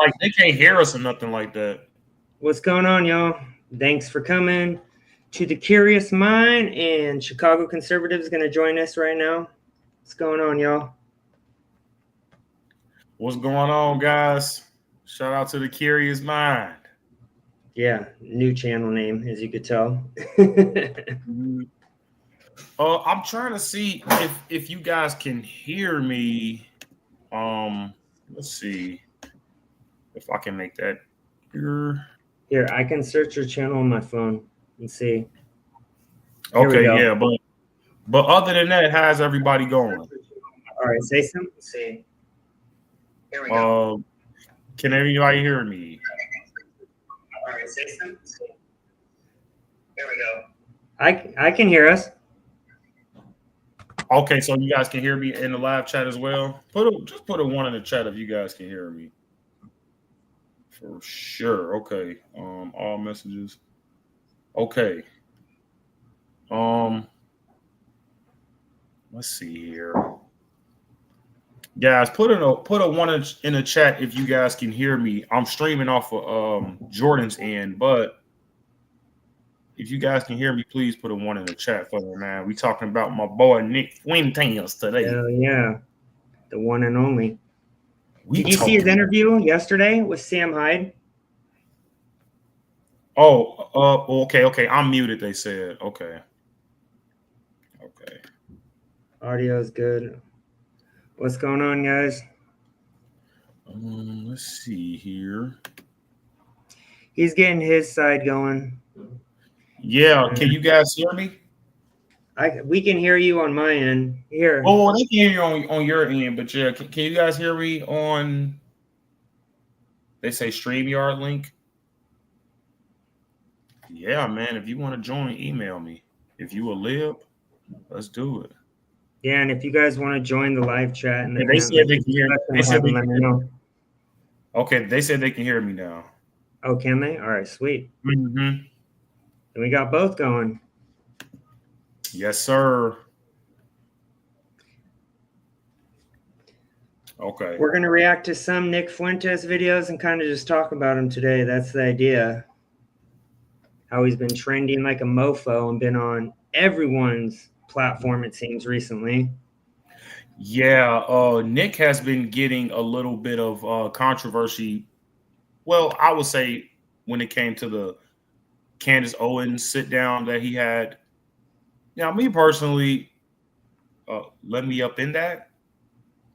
like they can't hear us or nothing like that. What's going on, y'all? Thanks for coming to the Curious Mind, and Chicago Conservative is going to join us right now. What's going on, y'all? What's going on, guys? Shout out to the Curious Mind. Yeah, new channel name, as you could tell. I'm trying to see if you guys can hear me. Let's see if I can make that here. Here, I can search your channel on my phone and see. Okay, yeah, but other than that, how's everybody going? All right, say something. See. Here we go. Can everybody hear me? All right, say something. Here we go. I can hear us. Okay, so you guys can hear me in the live chat as well. Just put a 1 in the chat if you guys can hear me. For sure. Okay. All messages. Okay. Let's see here. Guys, put a 1 in the chat if you guys can hear me. I'm streaming off of Jordan's end, but if you guys can hear me, please put a 1 in the chat for me, man. We talking about my boy NICK FUENTES today. Hell yeah, the one and only. Did you see his interview yesterday with Sam Hyde? Oh, okay. I'm muted. They said okay. Audio is good. What's going on, guys? Let's see here. He's getting his side going. Yeah, can you guys hear me? We can hear you on my end. Here. Oh, they can hear you on your end, but yeah, can you guys hear me on? They say StreamYard link. Yeah, man. If you want to join, email me. If you a lib, let's do it. Yeah, and if you guys want to join the live chat, and they said they can hear me. They said they can hear me. Okay, they said they can hear me now. Oh, can they? All right, sweet. Mm-hmm. And we got both going. Yes, sir. Okay. We're going to react to some NICK FUENTES videos and kind of just talk about him today. That's the idea. How he's been trending like a mofo and been on everyone's platform, it seems, recently. Yeah, Nick has been getting a little bit of controversy. Well, I would say when it came to the Candace Owens sit down that he had. Now, me personally, let me up in that.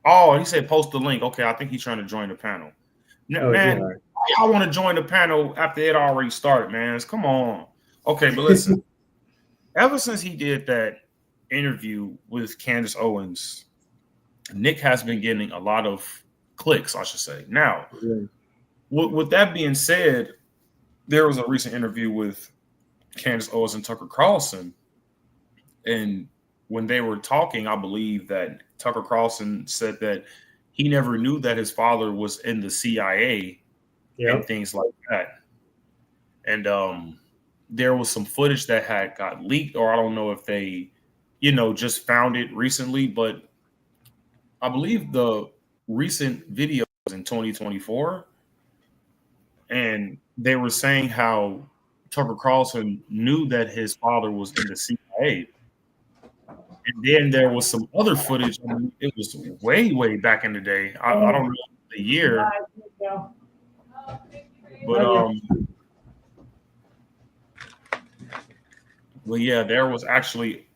Oh, he said post the link. Okay, I think he's trying to join the panel. Now, man, y'all want to join the panel after it already started, man? Come on. Okay, but listen. Ever since he did that interview with Candace Owens, Nick has been getting a lot of clicks, I should say. Now, with that being said, there was a recent interview with Candace Owens and Tucker Carlson. And when they were talking, I believe that Tucker Carlson said that he never knew that his father was in the CIA and things like that. And there was some footage that had got leaked, or I don't know if they, just found it recently, but I believe the recent video was in 2024. And they were saying how Tucker Carlson knew that his father was in the CIA. And then there was some other footage. I mean, it was way, way back in the day. I don't know the year. But yeah, there was actually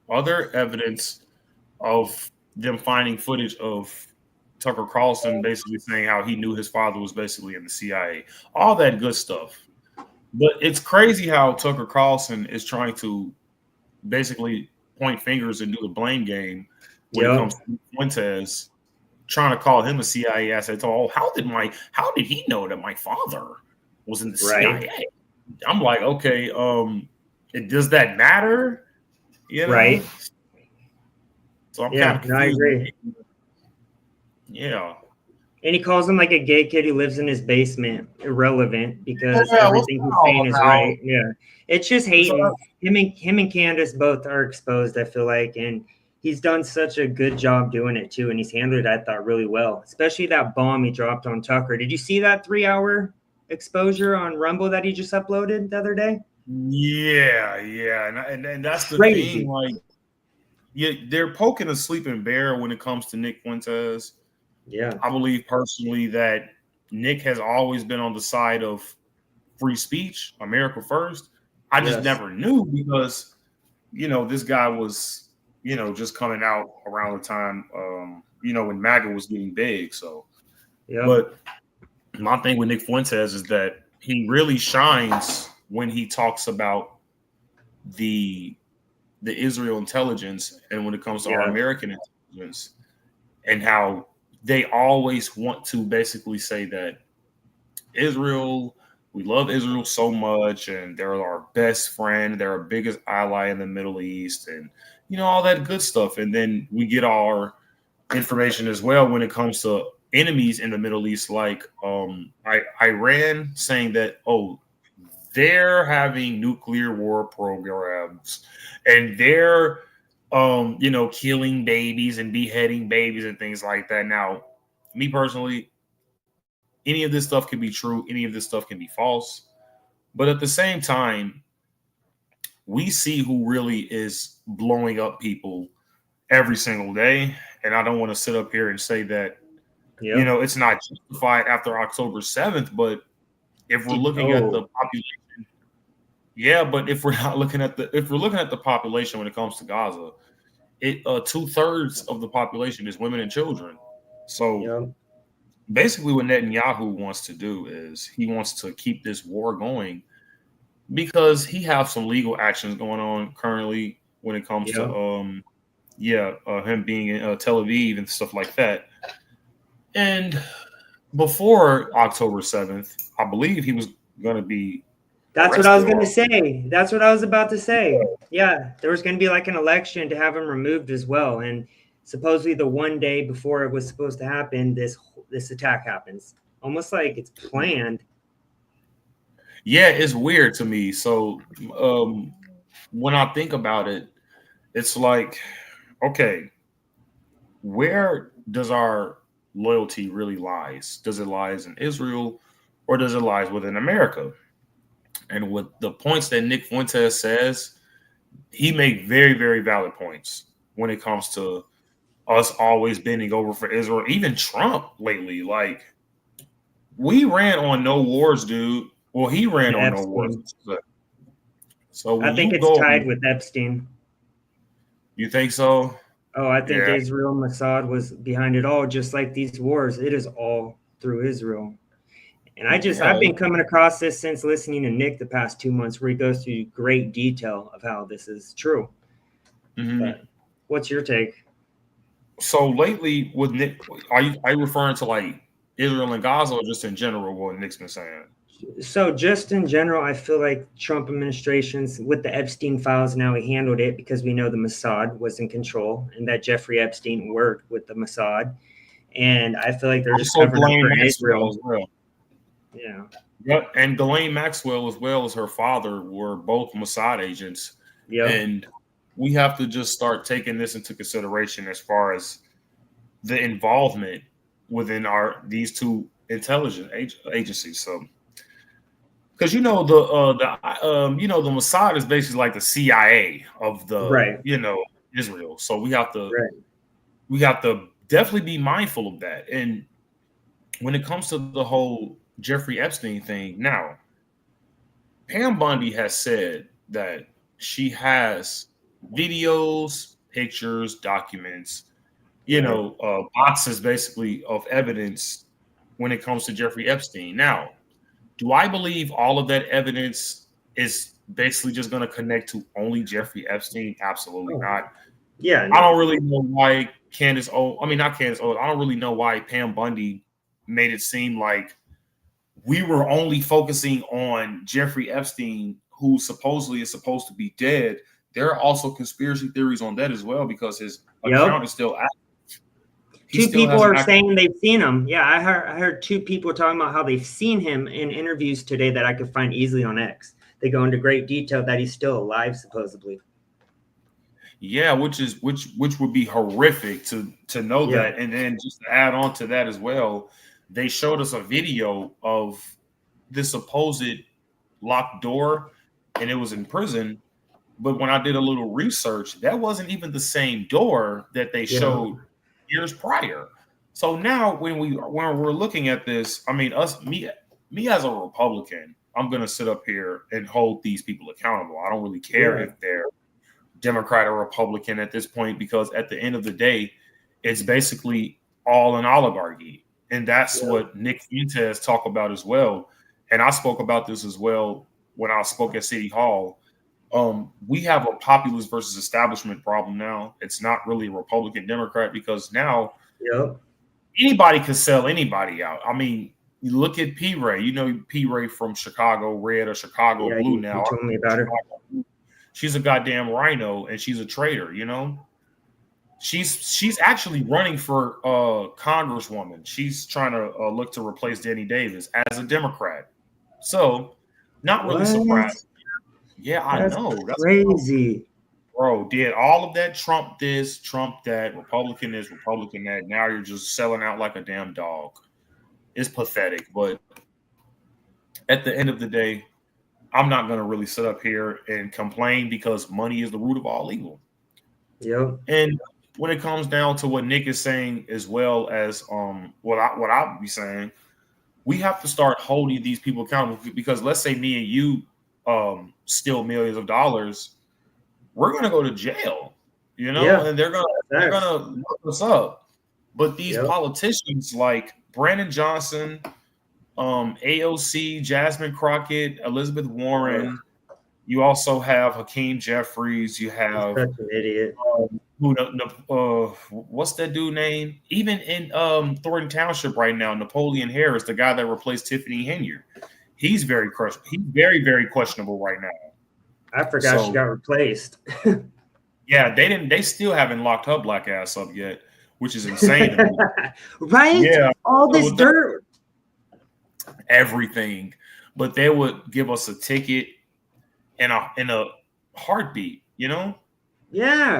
other evidence of them finding footage of Tucker Carlson basically saying how he knew his father was basically in the CIA. All that good stuff. But it's crazy how Tucker Carlson is trying to basically point fingers and do the blame game when it comes to Fuentes, trying to call him a CIA asset. Oh, how did he know that my father was in the CIA? I'm like, okay, does that matter? Right. So I'm kind of confused. I agree. Yeah. And he calls him like a gay kid who lives in his basement. Irrelevant, because everything he's saying is right. Yeah. It's just hating. Him and Candace both are exposed, I feel like. And he's done such a good job doing it too, and he's handled it, I thought, really well. Especially that bomb he dropped on Tucker. Did you see that 3-hour exposure on Rumble that he just uploaded the other day? Yeah, and that's the Crazy. thing. Like, yeah, they're poking a sleeping bear when it comes to Nick Fuentes. Yeah, I believe personally that Nick has always been on the side of free speech, America first. I just yes, never knew because, this guy was, just coming out around the time, when MAGA was getting big. So, yeah, but my thing with Nick Fuentes is that he really shines when he talks about the Israel intelligence and when it comes to our yeah, American intelligence and how they always want to basically say that Israel, we love Israel so much, and they're our best friend, they're our biggest ally in the Middle East, and all that good stuff. And then we get our information as well when it comes to enemies in the Middle East, like Iran saying that, oh, they're having nuclear war programs and they're killing babies and beheading babies and things like that. Now, me personally, any of this stuff can be true, any of this stuff can be false. But at the same time, we see who really is blowing up people every single day. And I don't want to sit up here and say that, yeah. it's not justified after October 7th, but if we're looking at the population, yeah, but if we're not looking at the population when it comes to Gaza, it 2/3 of the population is women and children. So Yeah. basically what Netanyahu wants to do is he wants to keep this war going because he has some legal actions going on currently when it comes to him being in Tel Aviv and stuff like that. And before October 7th, I believe he was going to be That's what I was arrested going to or say. That's what I was about to say. Yeah, there was going to be like an election to have him removed as well, and supposedly the one day before it was supposed to happen, this attack happens. Almost like it's planned. yeah, it's weird to me. So when I think about it, it's like, okay, where does our loyalty really lies? Does it lies in Israel or does it lies within America? And with the points that Nick Fuentes says, he made very, very valid points when it comes to us always bending over for Israel. Even Trump lately, like, we ran on no wars, dude. Well, he ran on no wars. Epstein. So I when think you it's go, tied with Epstein. you think so? Oh, I think Yeah. Israel Mossad was behind it all, just like these wars. It is all through Israel. And I've been coming across this since listening to Nick the past 2 months, where he goes through great detail of how this is true. Mm-hmm. But what's your take? So lately with Nick, are you referring to like Israel and Gaza or just in general what Nick's been saying? So just in general, I feel like Trump administrations with the Epstein files now he handled it because we know the Mossad was in control and that Jeffrey Epstein worked with the Mossad. And I feel like they're just Also, covering up Ghislaine for Maxwell Israel. as well. Yeah. Yep, and Ghislaine Maxwell as well as her father were both Mossad agents. Yep. And we have to just start taking this into consideration as far as the involvement within these two intelligence agencies. So, because the Mossad is basically like the CIA of Right. Israel. So we have to Right. definitely be mindful of that. And when it comes to the whole Jeffrey Epstein thing, now Pam Bondi has said that she has videos, pictures, documents, boxes basically of evidence when it comes to Jeffrey Epstein. Now, do I believe all of that evidence is basically just going to connect to only Jeffrey Epstein? Absolutely not. Yeah. I don't really know why not Candace Owens. I don't really know why Pam Bundy made it seem like we were only focusing on Jeffrey Epstein, who supposedly is supposed to be dead. There are also conspiracy theories on that as well because his account is still active. Two people are saying they've seen him. Yeah, I heard two people talking about how they've seen him in interviews today that I could find easily on X. They go into great detail that he's still alive, supposedly. Yeah, which would be horrific to know Yeah. that. And then just to add on to that as well, they showed us a video of this supposed locked door, and it was in prison. But when I did a little research, that wasn't even the same door that they Yeah. showed years prior. So now when we're looking at this, I mean, me as a Republican, I'm gonna sit up here and hold these people accountable. I don't really care Yeah. if they're Democrat or Republican at this point, because at the end of the day, it's basically all an oligarchy. And that's Yeah. what Nick Fuentes talked about as well. And I spoke about this as well when I spoke at City Hall. We have a populist versus establishment problem now. It's not really a Republican Democrat, because now Yep. anybody could sell anybody out. I mean, you look at P. Ray. You know P. Ray from Chicago Red or Chicago Yeah. Blue You now. told me about her. She's a goddamn rhino, and she's a traitor. She's actually running for congresswoman. She's trying to look to replace Danny Davis as a Democrat. So, not really What? surprised. Yeah, I That's know. That's crazy. bro. Did all of that Trump this, Trump that, Republican this, Republican that. Now you're just selling out like a damn dog. It's pathetic. But at the end of the day, I'm not going to really sit up here and complain, because money is the root of all evil. Yep. And when it comes down to what Nick is saying, as well as what I'll be saying, we have to start holding these people accountable, because let's say me and you steal millions of dollars, we're gonna go to jail, Yeah. and they're Facts. gonna look us up. But these Yep. politicians like Brandon Johnson, AOC, Jasmine Crockett, Elizabeth Warren, you also have Hakeem Jeffries, you He's have such an idiot. what's that dude name? Even in Thornton Township right now, Napoleon Harris, the guy that replaced Tiffany Henyard, he's very questionable right now. I forgot she So got replaced. yeah, they still haven't locked her black ass up yet, which is insane to me. Right? Yeah, All so this with that, dirt. everything, but they would give us a ticket and a heartbeat, Yeah.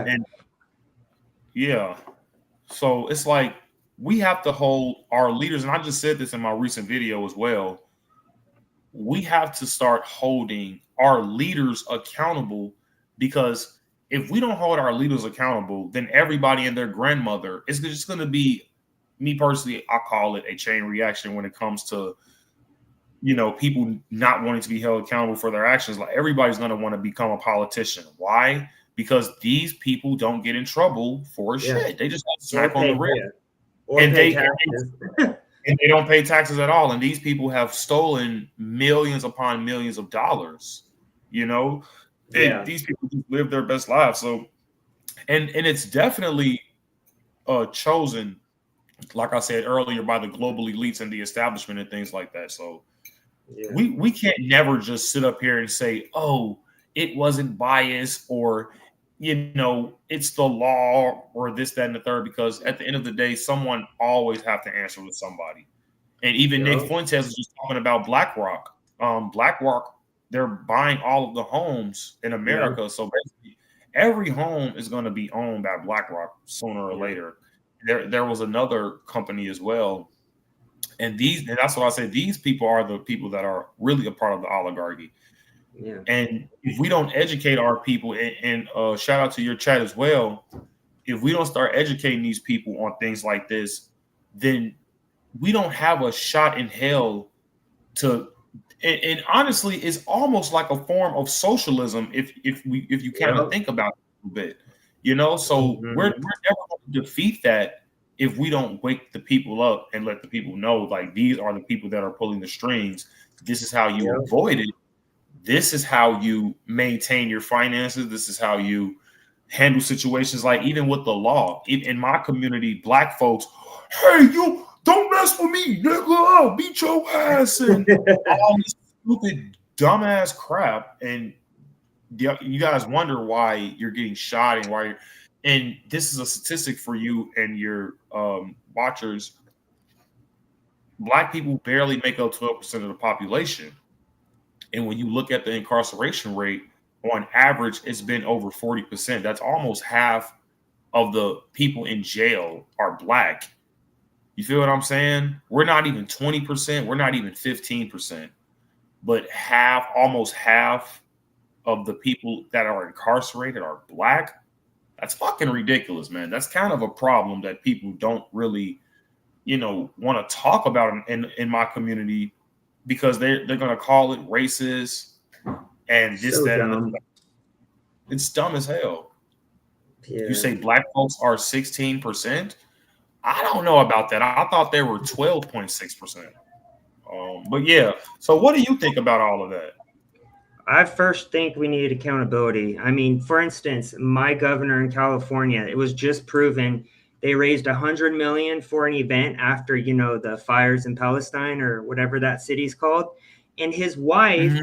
and yeah. So it's like we have to hold our leaders, and I just said this in my recent video as well. We have to start holding our leaders accountable, because if we don't hold our leaders accountable, then everybody and their grandmother is just going to be, me personally, I call it a chain reaction when it comes to people not wanting to be held accountable for their actions. Like, everybody's going to want to become a politician. Why? Because these people don't get in trouble for Yeah. shit. They just Or smack on the pay, wrist, yeah. Or and pay they taxes. and they don't pay taxes at all. And these people have stolen millions upon millions of dollars. And Yeah. these people just live their best lives. So, and it's definitely chosen, like I said earlier, by the global elites and the establishment and things like that. So Yeah. we can't never just sit up here and say, oh, it wasn't biased, or it's the law, or this, that, and the third, because at the end of the day, someone always have to answer with somebody. And even Nick Yep. Fuentes was just talking about BlackRock. BlackRock, they're buying all of the homes in America. Yeah. So basically, every home is going to be owned by BlackRock sooner or Yeah. later. There was another company as well. And that's what I say. These people are the people that are really a part of the oligarchy. Yeah. And if we don't educate our people, and shout out to your chat as well, if we don't start educating these people on things like this, then we don't have a shot in hell to. And honestly, it's almost like a form of socialism if you kind of Yep. think about it a little bit. So we're Mhm. never going to defeat that if we don't wake the people up and let the people know, like, these are the people that are pulling the strings. This is how you Yep. avoid it. This is how you maintain your finances. This is how you handle situations, like even with the law. In my community, black folks, hey, you don't mess with me, nigga. I'll beat your ass, and all this stupid, dumbass crap. And you guys wonder why you're getting shot and why you're. And this is a statistic for you and your watchers. Black people barely make up 12% of the population. And when you look at the incarceration rate on average, it's been over 40%. That's almost half of the people in jail are black. You feel what I'm saying? We're not even 20%. We're not even 15%. But almost half of the people that are incarcerated are black. That's fucking ridiculous, man. That's kind of a problem that people don't really, want to talk about in my community, because they're going to call it racist and this, So that, and dumb. it's dumb as hell. You Yeah. say black folks are 16%? I don't know about that. I thought they were 12.6%. But yeah, so what do you think about all of that? I first think we need accountability. I mean, for instance, my governor in California, it was just proven they raised $100 million for an event after, the fires in Palestine or whatever that city's called. And his wife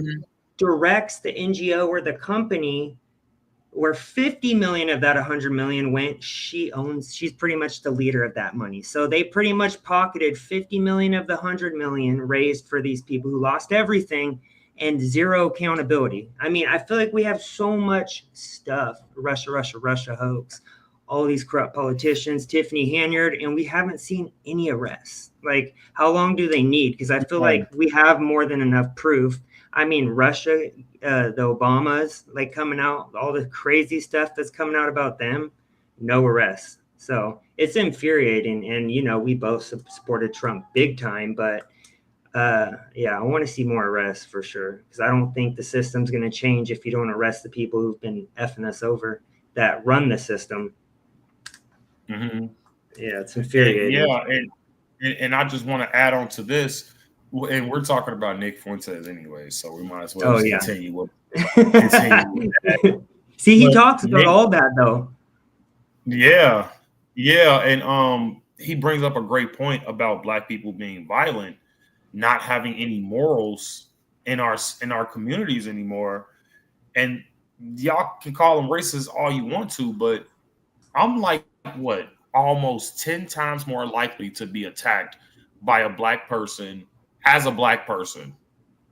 directs the NGO or the company where 50 million of that 100 million went. She's pretty much the leader of that money. So they pretty much pocketed 50 million of the 100 million raised for these people who lost everything, and zero accountability. I mean, I feel like we have so much stuff, Russia hoax, all these corrupt politicians, Tiffany Hanyard, and we haven't seen any arrests. Like, how long do they need? Because I feel like we have more than enough proof. I mean, Russia, the Obamas, like coming out, all the crazy stuff that's coming out about them, no arrests. So it's infuriating. And, we both supported Trump big time. But yeah, I want to see more arrests for sure. Because I don't think the system's going to change if you don't arrest the people who've been effing us over that run the system. Mm-hmm. Yeah, it's infuriating. And I just want to add on to this. And we're talking about Nick Fuentes anyway, so we might as well continue. See, he talks about all that though. Yeah, and he brings up a great point about black people being violent, not having any morals in our communities anymore. And y'all can call them racist all you want to, but I'm like, what, almost 10 times more likely to be attacked by a black person as a black person,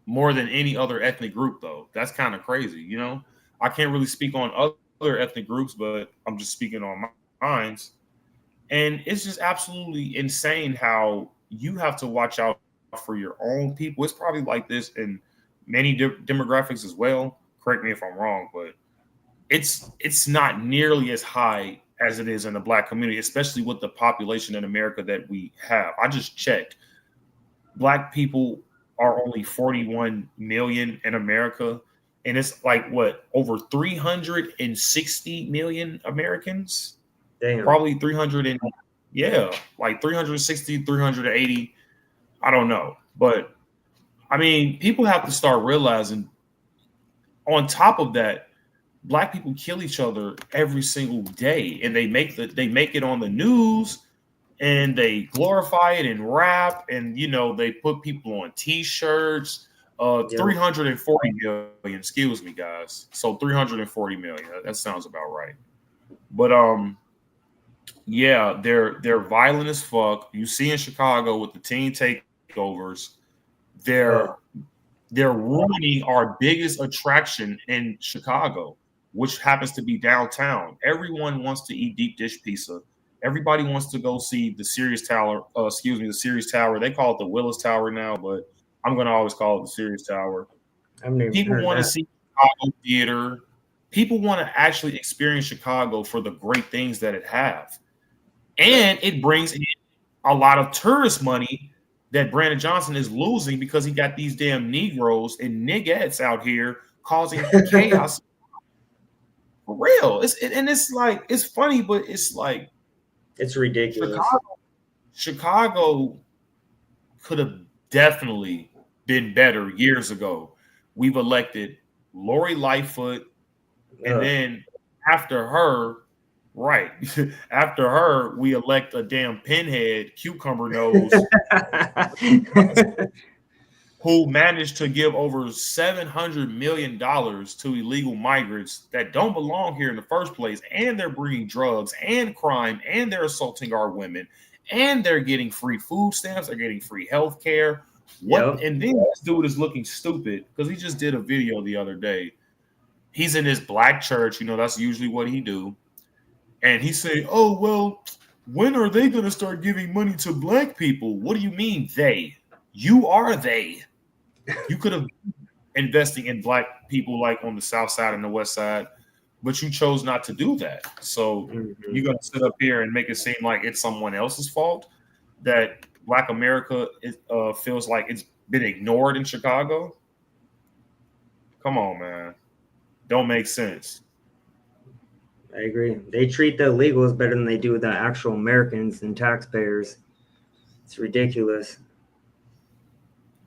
more than any other ethnic group, though. That's kind of crazy, I can't really speak on other ethnic groups, but I'm just speaking on mine. And it's just absolutely insane how you have to watch out for your own people. It's probably like this in many demographics as well. Correct me if I'm wrong, but it's not nearly as high as it is in the black community, especially with the population in America that we have. I just checked. Black people are only 41 million in America, and it's like what, over 360 million Americans? Damn. Probably 300 and like 360, 380. I don't know. But I mean, people have to start realizing, on top of that, black people kill each other every single day, and they make it on the news, and they glorify it in rap, and they put people on t-shirts. 340 million, excuse me guys, so 340 million, that sounds about right. But yeah, they're violent as fuck. You see in Chicago with the teen takeovers, they're ruining our biggest attraction in Chicago, which happens to be downtown. Everyone wants to eat deep dish pizza. Everybody wants to go see the Sirius Tower. The Sirius Tower. They call it the Willis Tower now, but I'm going to always call it the Sirius Tower. People want to see Chicago theater. People want to actually experience Chicago for the great things that it have. And it brings in a lot of tourist money that Brandon Johnson is losing, because he got these damn Negroes and niggettes out here causing chaos. For real. It's like, it's funny, but it's like, it's ridiculous. Chicago could have definitely been better years ago. We've elected Lori Lightfoot, and then after her, after her, we elect a damn pinhead, cucumber nose, who managed to give over $700 million to illegal migrants that don't belong here in the first place. And they're bringing drugs and crime, and they're assaulting our women, and they're getting free food stamps. They're getting free health care. And then this dude is looking stupid because he just did a video the other day he's in his black church. You know, that's usually what he do. And he's saying, "Oh well, when are they going to start giving money to black people?" What do you mean they? You are they. You could have investing in black people like on the south side and the west side, but you chose not to do that. So you're going to sit up here and make it seem like it's someone else's fault that Black America feels like it's been ignored in Chicago. Come on, man. Don't make sense. I agree. They treat the illegals better than they do the actual Americans and taxpayers. It's ridiculous.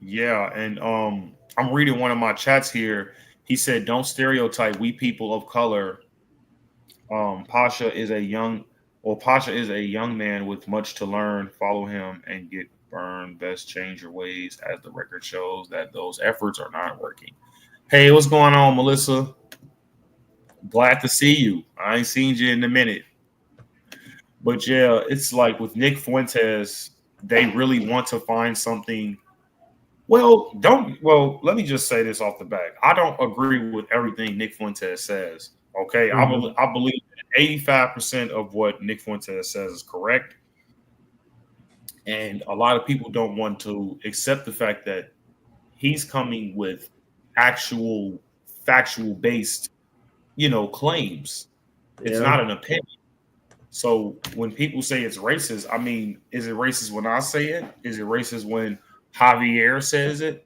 Yeah, and I'm reading one of my chats here. He said, "Don't stereotype we people of color. Pasha is a young man with much to learn. Follow him and get burned. Best change your ways, as the record shows that those efforts are not working." Hey, what's going on, Melissa? Glad to see you. I ain't seen you in a minute. But yeah, it's like with Nick Fuentes, they really want to find something. Well, let me just say this off the bat. I don't agree with everything Nick Fuentes says. Okay. I believe that 85% of what Nick Fuentes says is correct. And a lot of people don't want to accept the fact that he's coming with actual factual based, claims. It's not an opinion. So when people say it's racist, I mean, is it racist when I say it? Is it racist when Javier says it?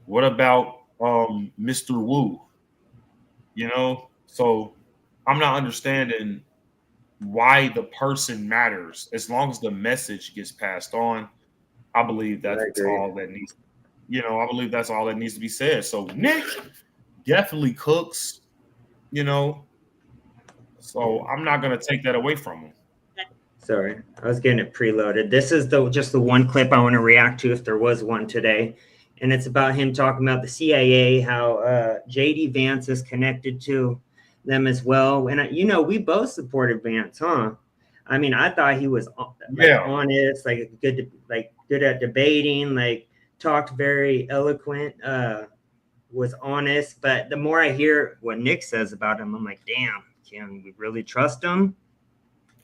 What about Mr. Wu? So I'm not understanding why the person matters. As long as the message gets passed on, I believe that's all that needs. I believe that's all that needs to be said. So Nick definitely cooks. So I'm not going to take that away from him. Sorry, I was getting it preloaded. This is just the one clip I want to react to if there was one today. And it's about him talking about the CIA, how J.D. Vance is connected to them as well. And, we both supported Vance, huh? I mean, I thought he was honest, good at debating, talked very eloquent, was honest. But the more I hear what Nick says about him, I'm like, damn, can we really trust him?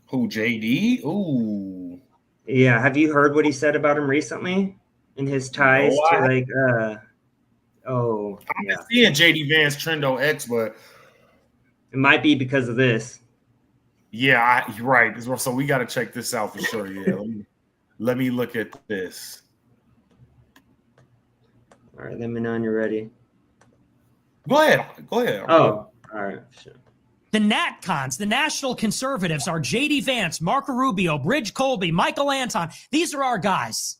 Who, JD? Ooh. Yeah. Have you heard what he said about him recently in his ties to I'm seeing JD Vance trend on X, but it might be because of this. Yeah, you're right. So we got to check this out for sure. Yeah. Let me look at this. All right. Let me know when you're ready. Go ahead. All right. Sure. The NatCons, the National Conservatives, are J.D. Vance, Marco Rubio, Bridge Colby, Michael Anton. These are our guys.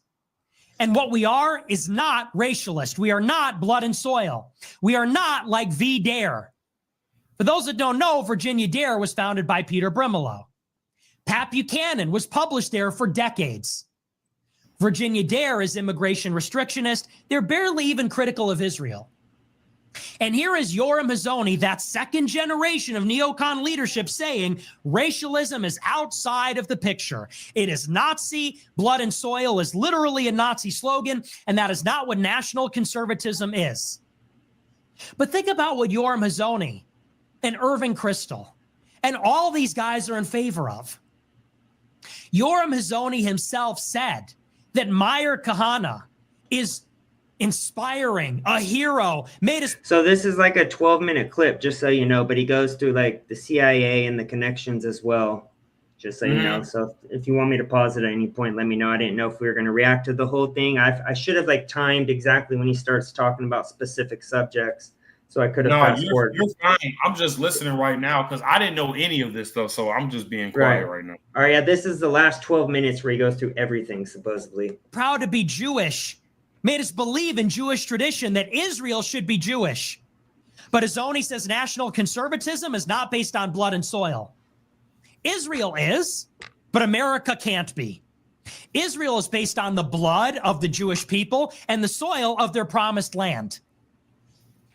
And what we are is not racialist. We are not blood and soil. We are not like V. Dare. For those that don't know, Virginia Dare was founded by Peter Brimelow. Pat Buchanan was published there for decades. Virginia Dare is immigration restrictionist. They're barely even critical of Israel. And here is Yoram Hazony, that second generation of neocon leadership, saying racialism is outside of the picture. It is Nazi. Blood and soil is literally a Nazi slogan, and that is not what national conservatism is. But think about what Yoram Hazony and Irving Kristol and all these guys are in favor of. Yoram Hazony himself said that Meir Kahane is inspiring, a hero, So this is like a 12-minute clip, just so you know, but he goes through the CIA and the connections as well, just so you know. So if you want me to pause it at any point, let me know. I didn't know if we were going to react to the whole thing. I should have timed exactly when he starts talking about specific subjects, so I could have fast forwarded. You're fine. I'm just listening right now because I didn't know any of this stuff, so I'm just being quiet right now. All right, yeah, this is the last 12 minutes where he goes through everything, supposedly. Proud to be Jewish. Made us believe in Jewish tradition that Israel should be Jewish. But Hazony says national conservatism is not based on blood and soil. Israel is, but America can't be. Israel is based on the blood of the Jewish people and the soil of their promised land.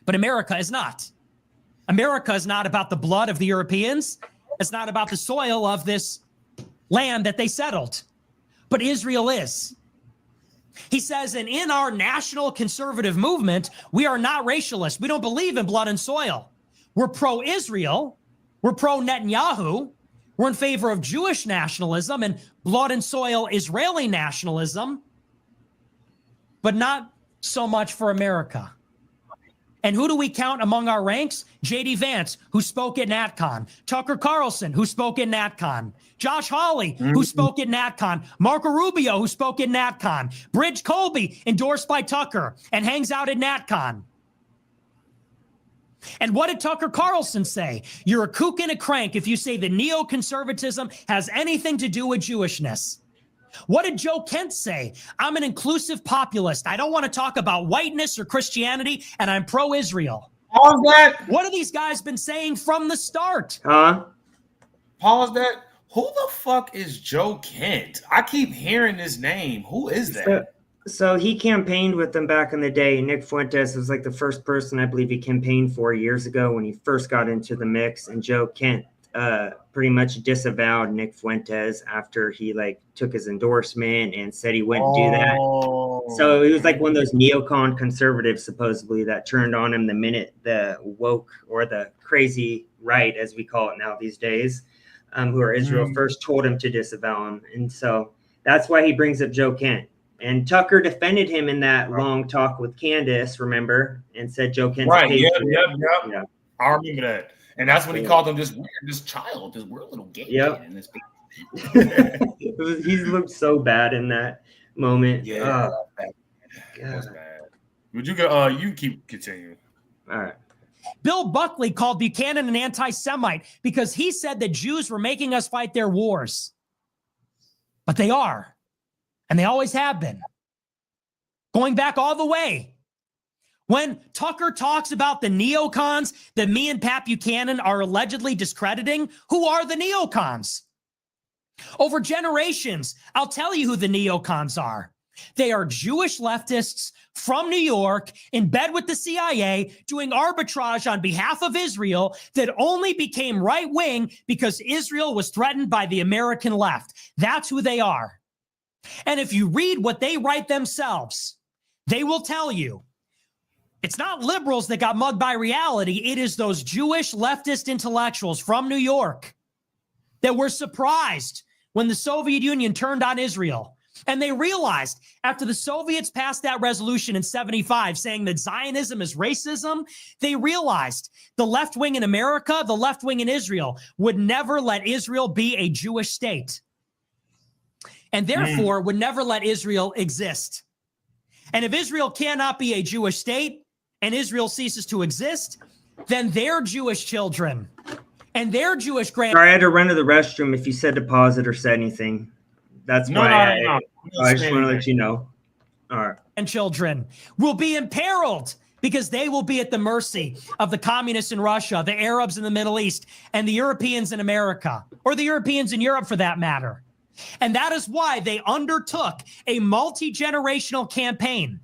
But America is not. America is not about the blood of the Europeans. It's not about the soil of this land that they settled. But Israel is. He says, and in our national conservative movement, we are not racialist. We don't believe in blood and soil. We're pro-Israel. We're pro-Netanyahu. We're in favor of Jewish nationalism and blood and soil Israeli nationalism, but not so much for America. And who do we count among our ranks? J.D. Vance, who spoke at NatCon. Tucker Carlson, who spoke at NatCon. Josh Hawley, who spoke at NatCon. Marco Rubio, who spoke at NatCon. Bridge Colby, endorsed by Tucker, and hangs out at NatCon. And what did Tucker Carlson say? You're a kook and a crank if you say that neoconservatism has anything to do with Jewishness. What did Joe Kent say? I'm an inclusive populist. I don't want to talk about whiteness or Christianity, and I'm pro-Israel. Pause that. What have these guys been saying from the start? Pause that. Who the fuck is Joe Kent? I keep hearing his name. Who is that? So he campaigned with them back in the day. Nick Fuentes was like the first person I believe he campaigned for years ago when he first got into the mix. And Joe Kent pretty much disavowed Nick Fuentes after he like took his endorsement and said he wouldn't do that. So he was like one of those neocon conservatives supposedly that turned on him the minute the woke or the crazy right, as we call it now these days, who are Israel first told him to disavow him. And so that's why he brings up Joe Kent. And Tucker defended him in that long talk with Candace, remember, and said Joe Kent's right. Yeah. I remember that. And that's when he called him this weird little gay kid in this He looked so bad in that moment. Yeah. That was bad. But you can you keep continuing. All right. Bill Buckley called Buchanan an anti-Semite because he said that Jews were making us fight their wars. But they are. And they always have been. Going back all the way. When Tucker talks about the neocons that me and Pat Buchanan are allegedly discrediting, who are the neocons? Over generations, I'll tell you who the neocons are. They are Jewish leftists from New York in bed with the CIA doing arbitrage on behalf of Israel that only became right-wing because Israel was threatened by the American left. That's who they are. And if you read what they write themselves, they will tell you it's not liberals that got mugged by reality. It is those Jewish leftist intellectuals from New York that were surprised when the Soviet Union turned on Israel. And they realized after the Soviets passed that resolution in 1975 saying that Zionism is racism, they realized the left wing in America, the left wing in Israel would never let Israel be a Jewish state. And therefore would never let Israel exist. And if Israel cannot be a Jewish state and Israel ceases to exist, then their Jewish children and their Jewish I had to run to the restroom if you said to pause it or said anything. That's why I just want to let you know. All right. And children will be imperiled because they will be at the mercy of the communists in Russia, the Arabs in the Middle East, and the Europeans in America, or the Europeans in Europe for that matter. And that is why they undertook a multi-generational campaign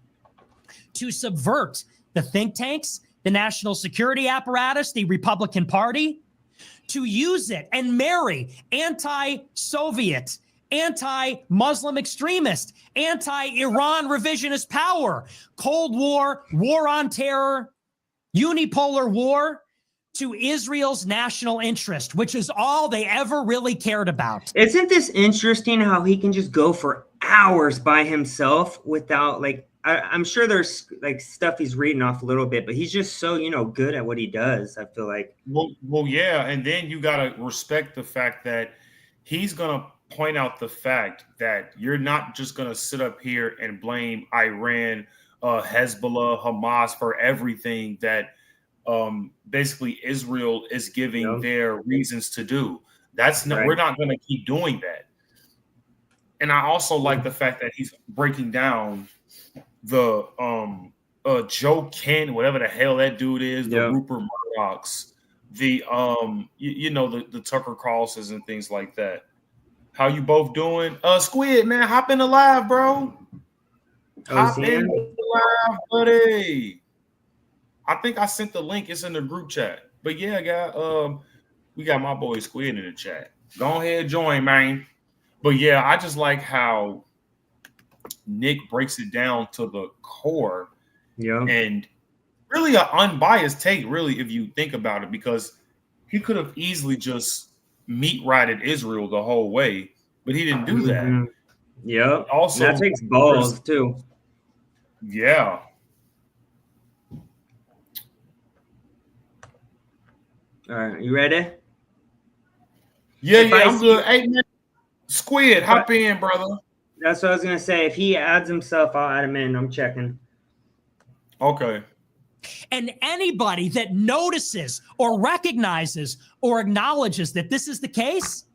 to subvert the think tanks, the national security apparatus, the Republican Party, to use it and marry anti-Soviet, anti-Muslim extremist, anti-Iran revisionist power, Cold War, war on terror, unipolar war, to Israel's national interest, which is all they ever really cared about. Isn't this interesting how he can just go for hours by himself without like, I'm sure there's like stuff he's reading off a little bit, but he's just so, good at what he does. I feel like. Well, yeah. And then you got to respect the fact that he's going to point out the fact that you're not just going to sit up here and blame Iran, Hezbollah, Hamas for everything that basically Israel is giving their reasons to do. That's not, we're not going to keep doing that. And I also like the fact that he's breaking down the Joe Kent, whatever the hell that dude is, the Rupert Murdochs, the the Tucker Carlsons and things like that. How you both doing? Squid, man, hop in the live, bro. Hop in the live, buddy. I think I sent the link. It's in the group chat. But yeah, guy, we got my boy Squid in the chat. Go ahead, join, man. But yeah, I just like how Nick breaks it down to the core. Yeah. And really an unbiased take, really, if you think about it, because he could have easily just meat righted Israel the whole way, but he didn't do that. Yep. Also, and that takes balls too. Yeah. All right, you ready? Yeah, I'm good. Hey, man, Squid, hop in, brother. That's what I was gonna say. If he adds himself, I'll add him in. I'm checking. Okay. And anybody that notices or recognizes or acknowledges that this is the case,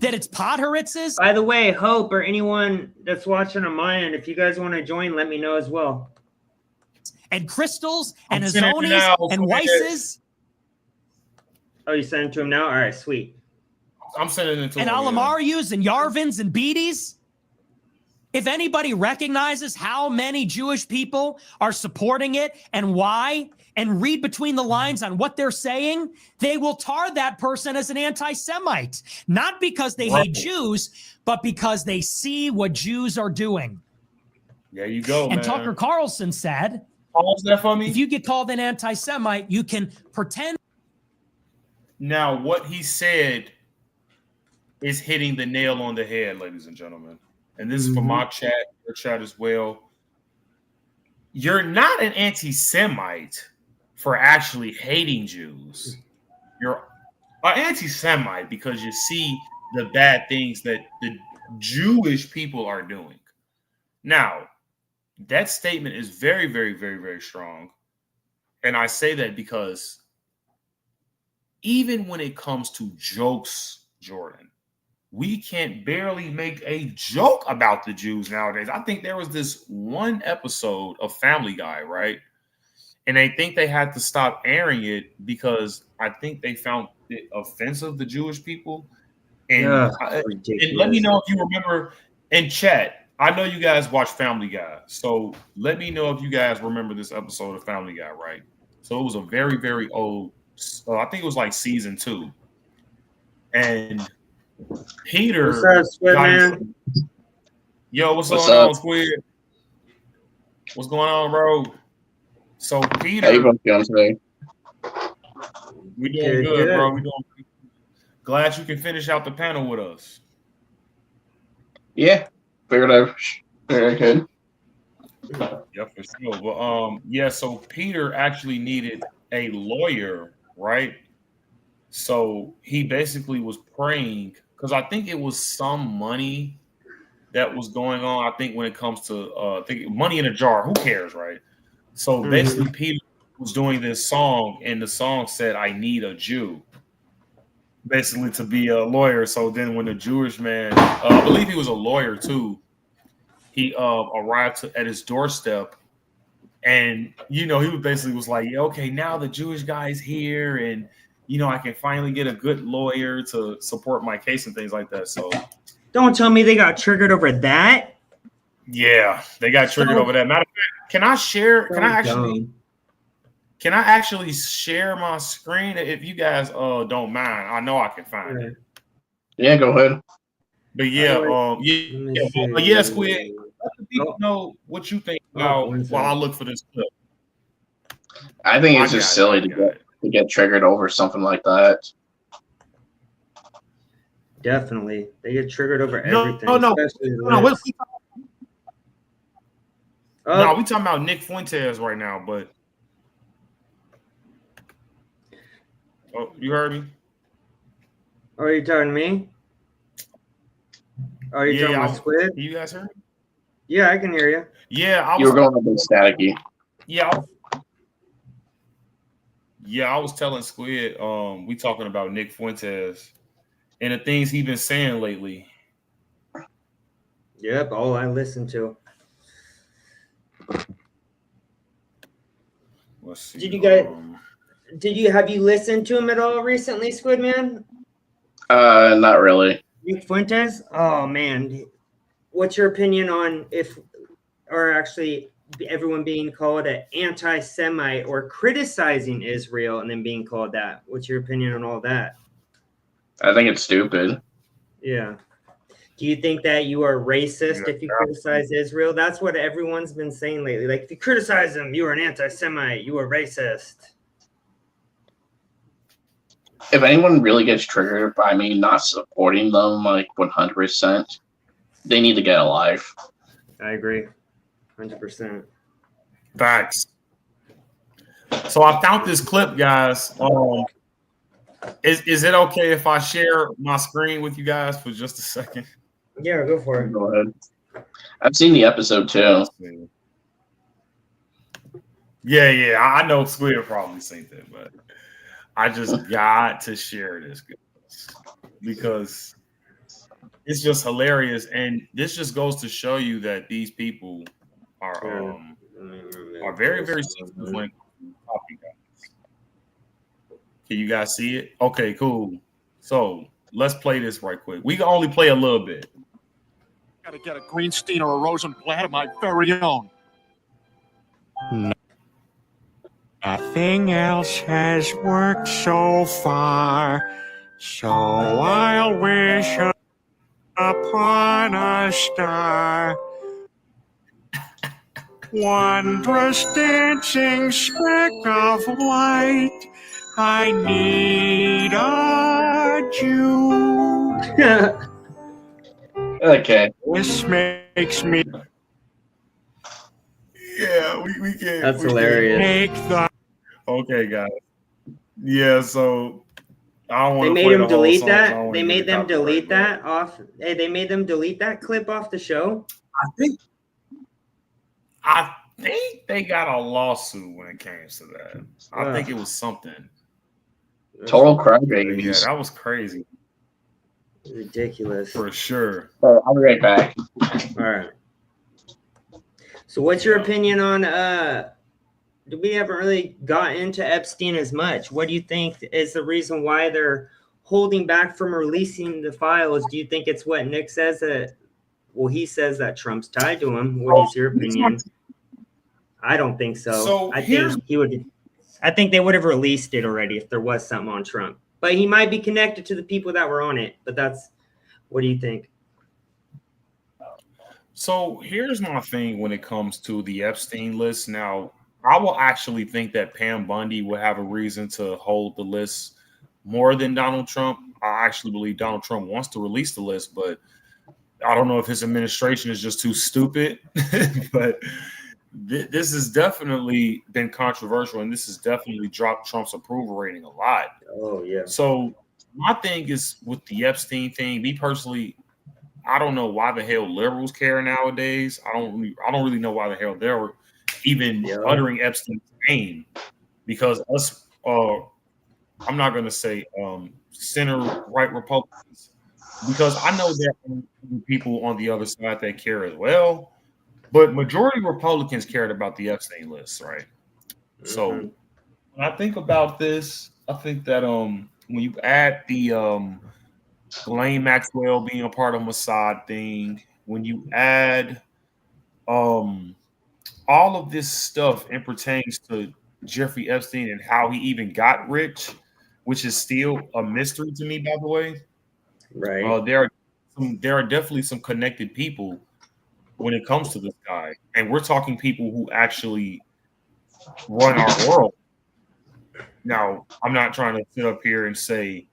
that it's Podhoritz's. By the way, Hope or anyone that's watching on my end, if you guys want to join, let me know as well. And Crystals and I'm sending it Azonis now. and Weisses. Oh, you sent it to him now? All right, sweet. I'm sending it to And him. Alamarius and Yarvins and Beatties. If anybody recognizes how many Jewish people are supporting it and why, and read between the lines on what they're saying, they will tar that person as an anti-Semite. Not because they hate Jews, but because they see what Jews are doing. There you go, and man. Tucker Carlson said, pause that for me. If you get called an anti-Semite, you can pretend. Now, what he said is hitting the nail on the head, ladies and gentlemen. And this is for my chat, your chat as well. You're not an anti-Semite for actually hating Jews. You're an anti-Semite because you see the bad things that the Jewish people are doing. Now, that statement is very, very, very, very strong. And I say that because even when it comes to jokes, Jordan, we can't barely make a joke about the Jews nowadays. I think there was this one episode of Family Guy, right? And they think they had to stop airing it because I think they found it offensive, the Jewish people. And, and let me know if you remember in chat. I know you guys watch Family Guy. So let me know if you guys remember this episode of Family Guy, right? So it was a very, very old, I think it was like season 2. And Peter, what's up, Squid man? Yo, what's going on, Squid? What's going on, bro? So Peter, how you both doing today? We doing good, bro. We doing good. Glad you can finish out the panel with us. Yeah, figured I could. Yeah, for sure. But yeah. So Peter actually needed a lawyer, right? So he basically was praying because I think it was some money that was going on. I think when it comes to money in a jar, who cares, right? So basically, Peter was doing this song, and the song said, "I need a Jew," basically to be a lawyer. So then, when the Jewish man, I believe he was a lawyer too, he arrived at his doorstep, and he basically was like, yeah, "Okay, now the Jewish guy's here, and." I can finally get a good lawyer to support my case and things like that. So don't tell me they got triggered over that. Yeah, they got triggered over that. Matter of fact, can I share? Can I actually share my screen if you guys don't mind? I know I can find it. Yeah, go ahead. But yeah, yeah, Squid. Let the people know what you think about while I look for this clip. I think it's just silly to get triggered over something like that. Definitely, they get triggered over everything. No, we talking about Nick Fuentes right now, but you heard me? Are you talking to me? Are you talking about Squid? You guys heard me? Yeah, I can hear you. Yeah, you were going a bit staticky. Yeah, I was telling Squid, we talking about Nick Fuentes and the things he's been saying lately. Yep, all I listen to. Let's see. Have you listened to him at all recently, Squid Man? Not really. Nick Fuentes? Oh man. What's your opinion on everyone being called an anti-Semite or criticizing Israel and then being called that? What's your opinion on all that? I think it's stupid. Yeah. Do you think that you are racist if you criticize Israel? That's what everyone's been saying lately. Like, if you criticize them, you are an anti-Semite. You are racist. If anyone really gets triggered by me not supporting them like 100%, they need to get a life. I agree, 100%. Facts. So I found this clip, guys. Is it okay if I share my screen with you guys for just a second? Yeah, go for it. Go ahead. I've seen the episode too. Yeah. I know Squid probably seen that, but I just got to share this because it's just hilarious, and this just goes to show you that these people are very, very sensitive when talking. Can you guys see it? Okay, cool. So let's play this right quick. We can only play a little bit. Gotta get a Greenstein or a Rosenblatt of my very own. Nothing else has worked so far, so I'll wish upon a star. Wondrous dancing speck of light, I need a Jew. Okay. This makes me. Yeah, we can. That's hilarious. Make the. Okay, guys. Yeah, so I don't want They to made play him the whole delete song, that. so I don't wanna They get made a them copyright, delete but that off. Hey, they made them delete that clip off the show. I think they got a lawsuit when it came to that. I think it was something. Total Yeah, crybabies. that was crazy Ridiculous. for sure. Oh, I'll be right back. All right. So, what's your opinion on? We haven't really got into Epstein as much. What do you think is the reason why they're holding back from releasing the files? Do you think it's what Nick says that? Well, he says that Trump's tied to him. What is your opinion? I don't think so. So I think he would. I think they would have released it already if there was something on Trump. But he might be connected to the people that were on it. But that's. What do you think? So here's my thing when it comes to the Epstein list. Now, I will actually think that Pam Bundy will have a reason to hold the list more than Donald Trump. I actually believe Donald Trump wants to release the list, but I don't know if his administration is just too stupid. But this has definitely been controversial, and this has definitely dropped Trump's approval rating a lot. Oh yeah. So my thing is with the Epstein thing. Me personally, I don't know why the hell liberals care nowadays. I don't really know why the hell they're even uttering Epstein's name, because us, I'm not going to say center right Republicans, because I know that people on the other side that care as well, but majority Republicans cared about the Epstein list, right? So when I think about this, I think that when you add the Ghislaine Maxwell being a part of Mossad thing, when you add all of this stuff and pertains to Jeffrey Epstein and how he even got rich, which is still a mystery to me, by the way. Right. There are definitely some connected people when it comes to this guy, and we're talking people who actually run our world. Now, I'm not trying to sit up here and say,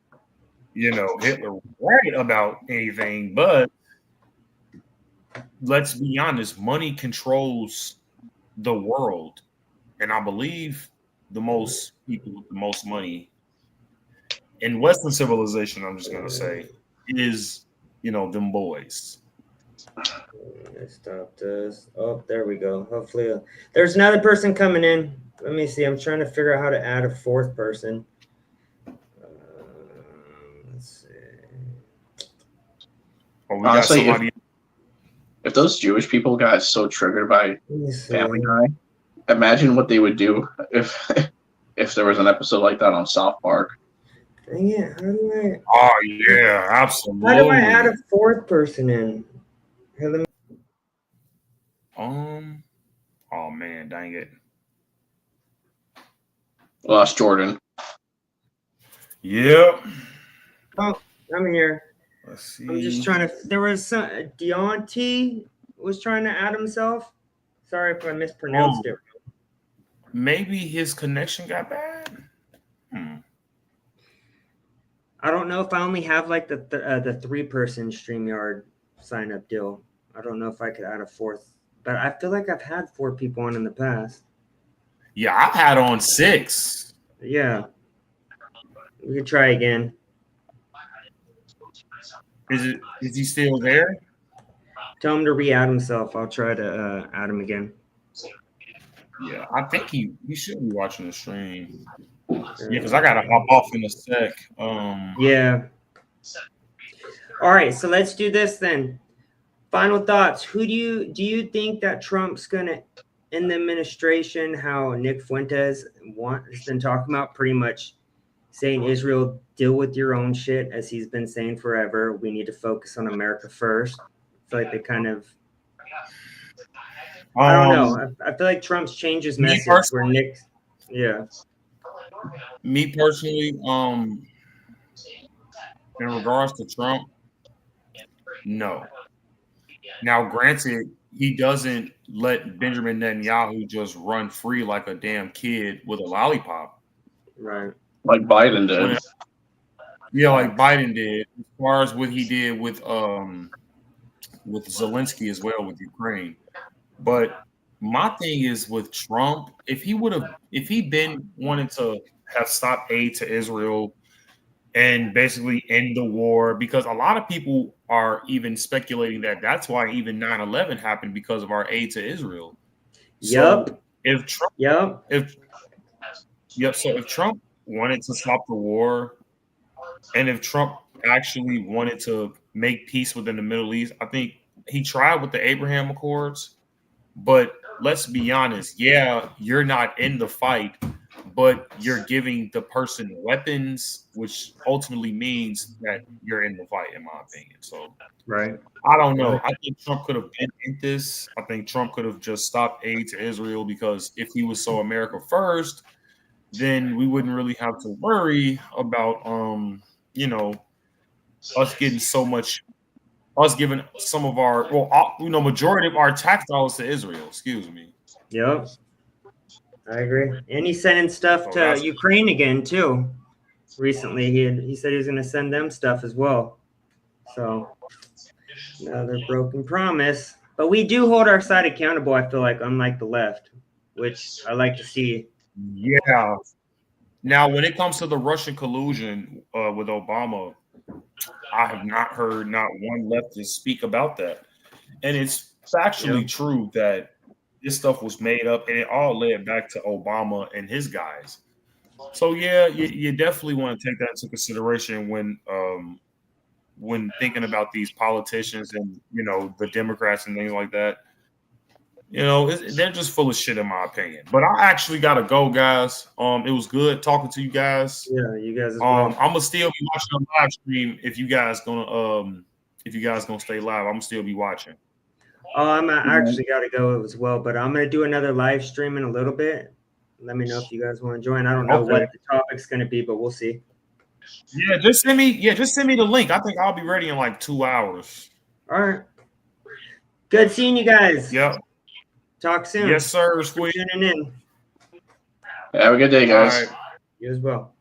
Hitler was right about anything, but let's be honest, money controls the world, and I believe the most people with the most money in Western civilization, I'm just gonna say, is them boys. I stopped us. Oh, there we go. Hopefully, there's another person coming in. Let me see. I'm trying to figure out how to add a fourth person. Let's see. Oh, we Honestly, got somebody. If those Jewish people got so triggered by Family Guy, imagine what they would do if there was an episode like that on South Park. Dang it! How do I? Oh yeah, absolutely. How do I add a fourth person in? Here, let me. Oh man, dang it. Lost Jordan. Yep. Oh, I'm here. Let's see. I'm just trying to. There was some Deontay was trying to add himself. Sorry if I mispronounced it. Maybe his connection got bad. I don't know if I only have like the 3-person StreamYard sign up deal. I don't know if I could add a 4th, but I feel like I've had 4 people on in the past. Yeah, I've had on 6. Yeah, we could try again. Is he still there? Tell him to re-add himself. I'll try to add him again. Yeah, I think he should be watching the stream. Yeah, because I gotta hop off in a sec. Yeah. All right, so let's do this then. Final thoughts. Who do you think that Trump's gonna in the administration? How Nick Fuentes has been talking about, pretty much saying Israel, deal with your own shit, as he's been saying forever. We need to focus on America first. I feel like they kind of. I don't know. I feel like Trump's changed his message where Nick. Yeah. Me personally, in regards to Trump, no. Now, granted, he doesn't let Benjamin Netanyahu just run free like a damn kid with a lollipop. Right. Like Biden did. Yeah, like Biden did. As far as what he did with Zelensky as well with Ukraine. But my thing is with Trump, if he'd been wanting to have stopped aid to Israel and basically end the war, because a lot of people are even speculating that that's why even 9/11 happened, because of our aid to Israel. Yep. So if Trump, so if Trump wanted to stop the war, and if Trump actually wanted to make peace within the Middle East, I think he tried with the Abraham Accords. But let's be honest, yeah, you're not in the fight, but you're giving the person weapons, which ultimately means that you're in the fight, in my opinion. So, right. I don't know. I think Trump could have been in this. I think Trump could have just stopped aid to Israel, because if he was so America first, then we wouldn't really have to worry about, us getting so much. Us giving some of our, majority of our tax dollars to Israel. Excuse me. Yep. I agree. And he's sending stuff to Ukraine again too. Recently, he said he was going to send them stuff as well. So another broken promise. But we do hold our side accountable, I feel like, unlike the left, which I like to see. Yeah. Now, when it comes to the Russian collusion with Obama, I have not heard not one leftist speak about that. And it's factually true that this stuff was made up, and it all led back to Obama and his guys. So yeah, you definitely want to take that into consideration when thinking about these politicians and the Democrats and things like that. They're just full of shit, in my opinion. But I actually gotta go, guys. It was good talking to you guys. Yeah, you guys as well. I'm gonna still be watching a live stream if you guys gonna stay live. I'm gonna still be watching. Oh, I actually gotta go as well, but I'm gonna do another live stream in a little bit. Let me know if you guys want to join. I don't know what the topic's gonna be, but we'll see. Yeah, just send me the link. I think I'll be ready in like 2 hours. All right. Good seeing you guys. Yep. Talk soon. Yes, sir. Tuning in. Have a good day, guys. All right. You as well.